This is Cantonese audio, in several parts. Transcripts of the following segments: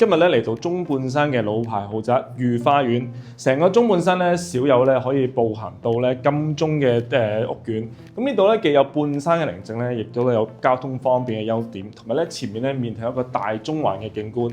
今日咧嚟到中半山嘅老牌豪宅御花園，成個中半山咧少有咧可以步行到咧金鐘嘅屋苑。咁呢度咧既有半山嘅寧靜咧，亦都有交通方便嘅優點，同埋咧前面咧面係一個大中環嘅景觀。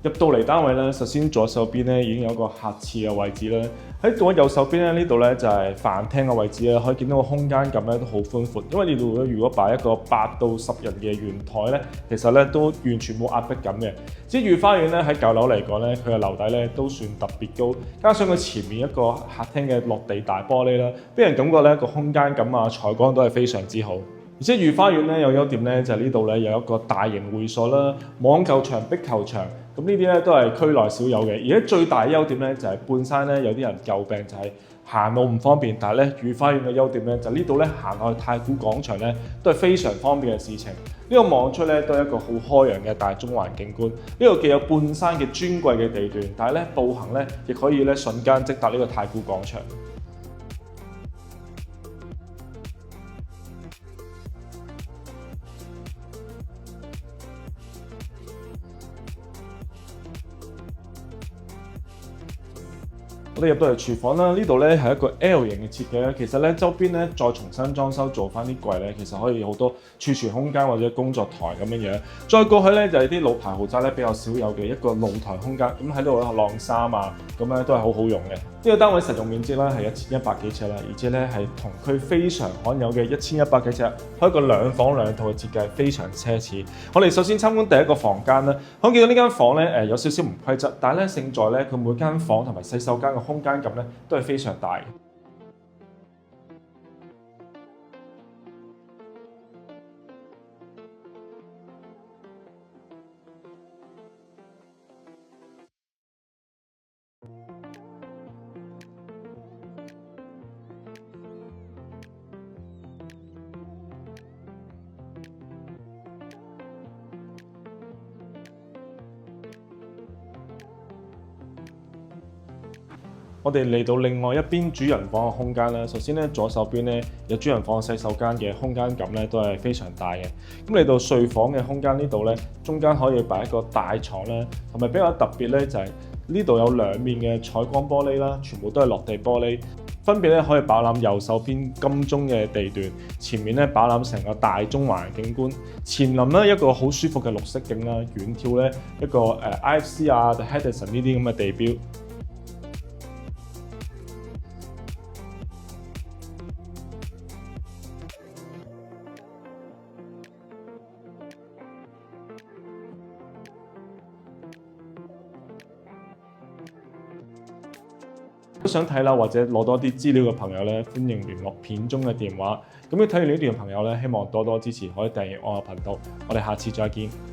入到嚟單位咧，首先左手邊咧已經有一個客廁嘅位置啦。喺到右手邊咧，呢度咧就係飯廳嘅位置啦。可以見到個空間感咧都好寬闊，因為呢度如果擺一個8到10人嘅圓台咧，其實咧都完全冇壓迫感嘅。至於御花園咧喺舊樓嚟講咧，佢嘅樓底咧都算特別高，加上佢前面一個客廳嘅落地大玻璃啦，俾人感覺咧個空間感啊、採光都係非常之好。而且御花園咧有優點咧就係呢度咧有一個大型會所啦、網球場、壁球場。咁呢啲咧都係區內少有嘅，而且最大嘅優點咧就係半山咧有啲人詬病就係行路唔方便，但係咧御花園嘅優點咧就呢度咧行落去太古廣場咧都係非常方便嘅事情。呢個望出咧都係一個好開揚嘅大中環景觀。呢度既有半山嘅尊貴嘅地段，但係咧步行咧亦可以咧瞬間即達呢個太古廣場。我哋入到嚟廚房啦，呢度咧係一個 L 型嘅設計咧。其實咧周邊咧再重新裝修做翻啲櫃咧，其實可以好多儲存空間或者工作台咁樣樣。再過去咧就係啲老牌豪宅咧比較少有嘅一個露台空間，咁喺度晾衫啊，咁咧都係好好用嘅。呢個單位實用面積咧係1100幾尺啦，而且咧係同區非常罕有嘅1100幾尺，開一個2房2套嘅設計，非常奢侈。我哋首先參觀第一個房間啦，可見到呢間房咧有少少唔規則，但係咧勝在咧佢每間房同埋洗手間嘅空間感咧都係非常大嘅。我哋嚟到另外一邊主人房嘅空間啦。首先咧，左手邊咧有主人房洗手間嘅空間感咧，都係非常大嘅。咁嚟到睡房嘅空間呢度咧，中間可以擺一個大床啦，同埋比較特別咧就係呢度有2面嘅採光玻璃啦，全部都係落地玻璃，分別咧可以飽覽右手邊金鐘嘅地段，前面咧飽覽成個大中環景觀，前臨咧一個好舒服嘅綠色景啦，遠眺咧一個IFC 啊、Henderson 呢啲咁嘅地標。都想睇樓或者攞多啲資料嘅朋友咧，歡迎聯絡片中嘅電話。咁要睇完呢段嘅朋友咧，希望多多支持，可以訂閱我嘅頻道。我哋下次再見。